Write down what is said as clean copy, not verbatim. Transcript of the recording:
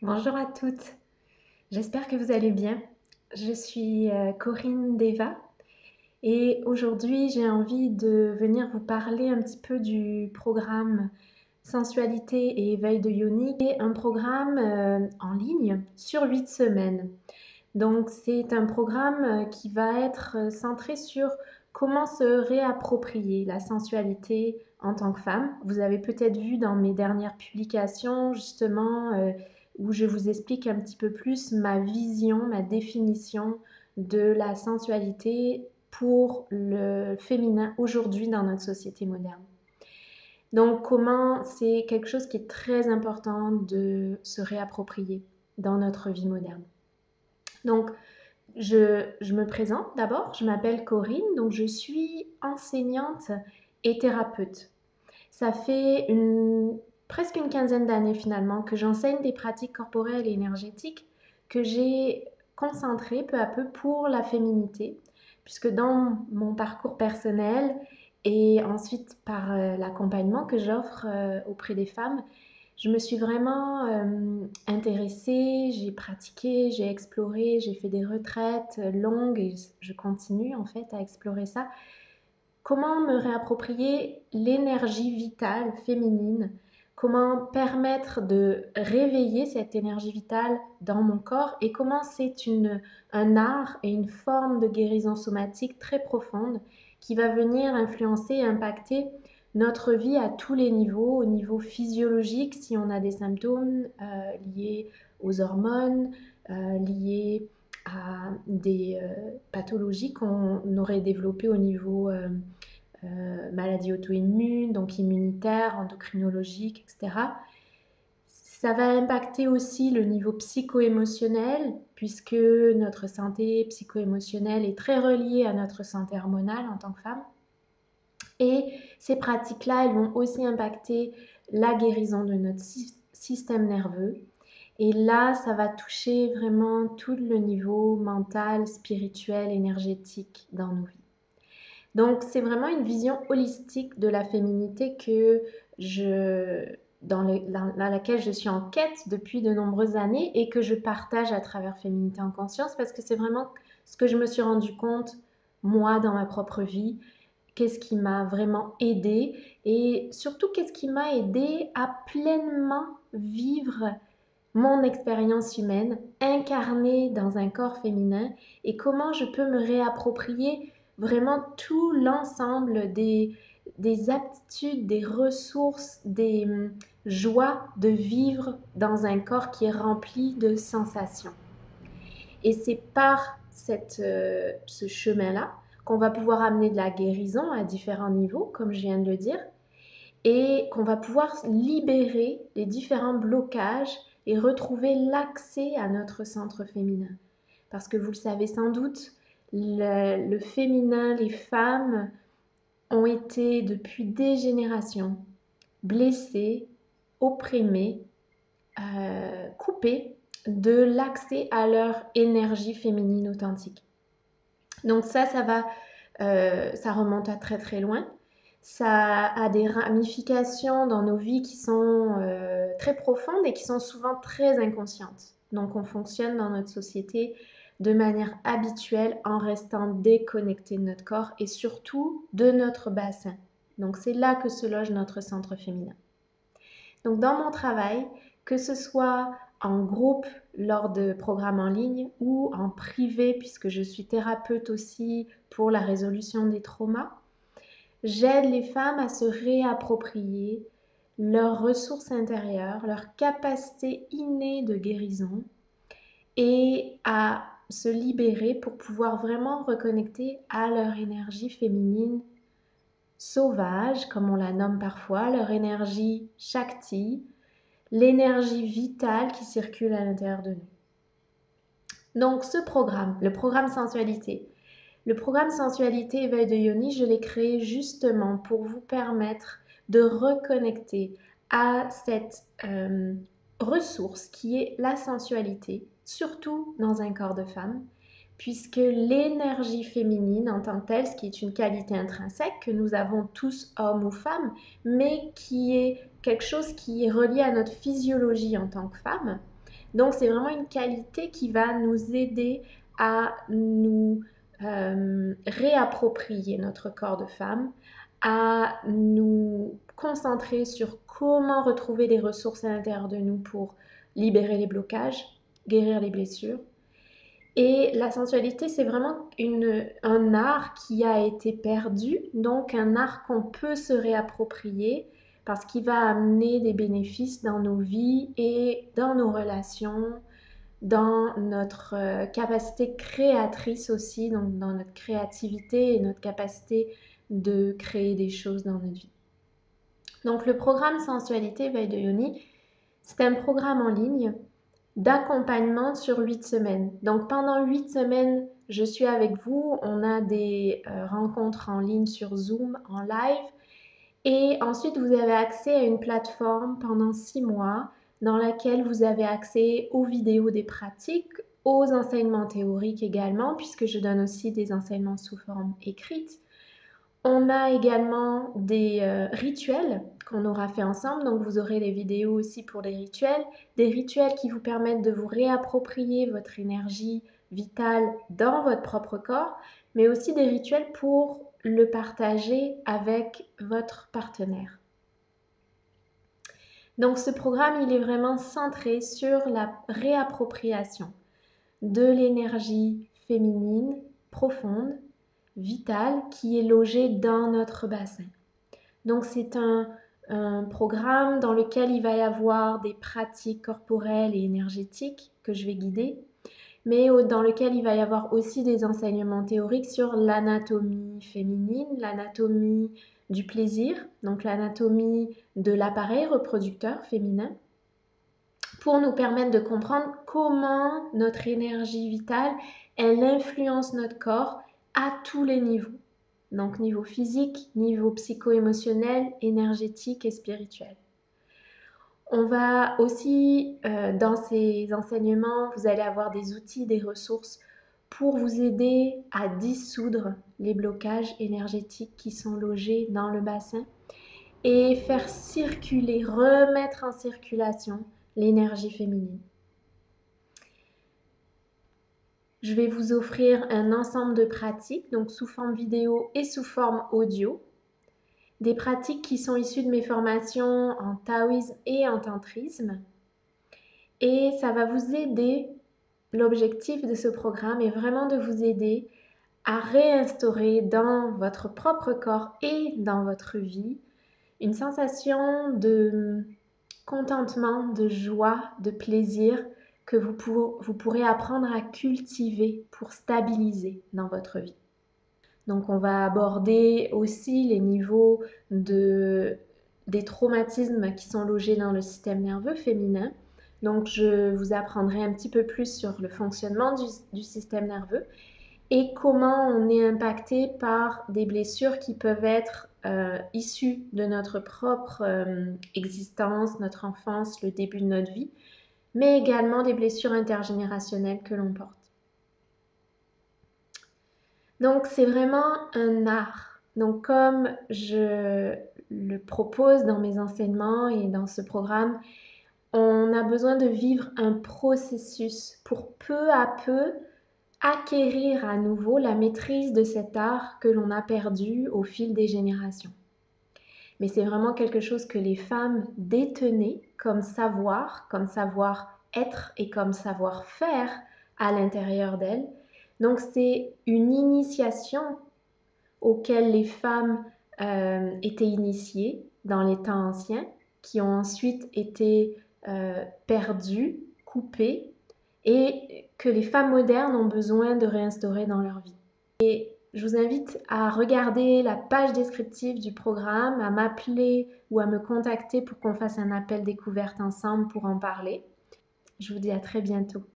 Bonjour à toutes, j'espère que vous allez bien. Je suis Corinne Deva et aujourd'hui j'ai envie de venir vous parler un petit peu du programme Sensualité et éveil de Yoni, qui est un programme en ligne sur 8 semaines. Donc c'est un programme qui va être centré sur comment se réapproprier la sensualité en tant que femme. Vous avez peut-être vu dans mes dernières publications justement où je vous explique un petit peu plus ma vision, ma définition de la sensualité pour le féminin aujourd'hui dans notre société moderne. Donc comment c'est quelque chose qui est très important de se réapproprier dans notre vie moderne. Donc je me présente d'abord, je m'appelle Corinne, donc je suis enseignante et thérapeute. Ça fait presque une quinzaine d'années finalement que j'enseigne des pratiques corporelles et énergétiques que j'ai concentrées peu à peu pour la féminité, puisque dans mon parcours personnel et ensuite par l'accompagnement que j'offre auprès des femmes, je me suis vraiment intéressée, j'ai pratiqué, j'ai exploré, j'ai fait des retraites longues et je continue en fait à explorer ça. Comment me réapproprier l'énergie vitale féminine? Comment permettre de réveiller cette énergie vitale dans mon corps? Et comment c'est un art et une forme de guérison somatique très profonde qui va venir influencer et impacter notre vie à tous les niveaux, au niveau physiologique, si on a des symptômes liés aux hormones, liés à des pathologies qu'on aurait développées au niveau maladies auto-immunes, donc immunitaires, endocrinologiques, etc. Ça va impacter aussi le niveau psycho-émotionnel, puisque notre santé psycho-émotionnelle est très reliée à notre santé hormonale en tant que femme. Et ces pratiques-là, elles vont aussi impacter la guérison de notre système nerveux. Et là, ça va toucher vraiment tout le niveau mental, spirituel, énergétique dans nos vies. Donc, c'est vraiment une vision holistique de la féminité dans laquelle je suis en quête depuis de nombreuses années et que je partage à travers Féminité en conscience parce que c'est vraiment ce que je me suis rendu compte, moi, dans ma propre vie, qu'est-ce qui m'a vraiment aidée et surtout qu'est-ce qui m'a aidée à pleinement vivre mon expérience humaine incarnée dans un corps féminin et comment je peux me réapproprier vraiment tout l'ensemble des aptitudes, des ressources, des joies de vivre dans un corps qui est rempli de sensations. Et c'est par ce chemin-là qu'on va pouvoir amener de la guérison à différents niveaux, comme je viens de le dire, et qu'on va pouvoir libérer les différents blocages et retrouver l'accès à notre centre féminin. Parce que vous le savez sans doute, le féminin, les femmes ont été depuis des générations blessées, opprimées, coupées de l'accès à leur énergie féminine authentique. Donc ça remonte à très très loin. Ça a des ramifications dans nos vies qui sont très profondes et qui sont souvent très inconscientes. Donc on fonctionne dans notre société de manière habituelle en restant déconnecté de notre corps et surtout de notre bassin. Donc c'est là que se loge notre centre féminin. Donc dans mon travail, que ce soit en groupe lors de programmes en ligne ou en privé puisque je suis thérapeute aussi pour la résolution des traumas, j'aide les femmes à se réapproprier leurs ressources intérieures, leur capacité innée de guérison et à se libérer pour pouvoir vraiment reconnecter à leur énergie féminine sauvage, comme on la nomme parfois, leur énergie Shakti, l'énergie vitale qui circule à l'intérieur de nous. Donc ce programme, le programme Sensualité Éveil de Yoni, je l'ai créé justement pour vous permettre de reconnecter à cette ressource qui est la sensualité, surtout dans un corps de femme, puisque l'énergie féminine en tant que telle, ce qui est une qualité intrinsèque que nous avons tous, hommes ou femmes, mais qui est quelque chose qui est relié à notre physiologie en tant que femme, Donc c'est vraiment une qualité qui va nous aider à nous réapproprier notre corps de femme, à nous concentrer sur comment retrouver les ressources à l'intérieur de nous pour libérer les blocages, guérir les blessures. Et la sensualité, c'est vraiment un art qui a été perdu, donc un art qu'on peut se réapproprier parce qu'il va amener des bénéfices dans nos vies et dans nos relations, dans notre capacité créatrice aussi, donc dans notre créativité et notre capacité de créer des choses dans notre vie. Donc le programme Sensualité éveil de Yoni, c'est un programme en ligne d'accompagnement sur 8 semaines. Donc pendant 8 semaines, je suis avec vous. On a des rencontres en ligne sur Zoom, en live. Et ensuite, vous avez accès à une plateforme pendant 6 mois dans laquelle vous avez accès aux vidéos des pratiques, aux enseignements théoriques également, puisque je donne aussi des enseignements sous forme écrite. On a également des rituels qu'on aura fait ensemble, donc vous aurez les vidéos aussi pour les rituels, des rituels qui vous permettent de vous réapproprier votre énergie vitale dans votre propre corps, mais aussi des rituels pour le partager avec votre partenaire. Donc ce programme, il est vraiment centré sur la réappropriation de l'énergie féminine profonde, vitale, qui est logée dans notre bassin. Donc c'est un programme dans lequel il va y avoir des pratiques corporelles et énergétiques que je vais guider, mais dans lequel il va y avoir aussi des enseignements théoriques sur l'anatomie féminine, l'anatomie du plaisir, donc l'anatomie de l'appareil reproducteur féminin, pour nous permettre de comprendre comment notre énergie vitale, elle influence notre corps à tous les niveaux. Donc niveau physique, niveau psycho-émotionnel, énergétique et spirituel. On va aussi, dans ces enseignements, vous allez avoir des outils, des ressources pour vous aider à dissoudre les blocages énergétiques qui sont logés dans le bassin et faire circuler, remettre en circulation l'énergie féminine. Je vais vous offrir un ensemble de pratiques, donc sous forme vidéo et sous forme audio. Des pratiques qui sont issues de mes formations en taoïsme et en tantrisme. Et ça va vous aider, l'objectif de ce programme est vraiment de vous aider à réinstaurer dans votre propre corps et dans votre vie une sensation de contentement, de joie, de plaisir que vous pourrez apprendre à cultiver pour stabiliser dans votre vie. Donc on va aborder aussi les niveaux des traumatismes qui sont logés dans le système nerveux féminin. Donc je vous apprendrai un petit peu plus sur le fonctionnement du système nerveux et comment on est impacté par des blessures qui peuvent être issues de notre propre existence, notre enfance, le début de notre vie, mais également des blessures intergénérationnelles que l'on porte. Donc c'est vraiment un art. Donc comme je le propose dans mes enseignements et dans ce programme, on a besoin de vivre un processus pour peu à peu acquérir à nouveau la maîtrise de cet art que l'on a perdu au fil des générations. Mais c'est vraiment quelque chose que les femmes détenaient comme savoir-être et comme savoir-faire à l'intérieur d'elles. Donc c'est une initiation auxquelles les femmes étaient initiées dans les temps anciens, qui ont ensuite été perdues, coupées, et que les femmes modernes ont besoin de réinstaurer dans leur vie. Et je vous invite à regarder la page descriptive du programme, à m'appeler ou à me contacter pour qu'on fasse un appel découverte ensemble pour en parler. Je vous dis à très bientôt.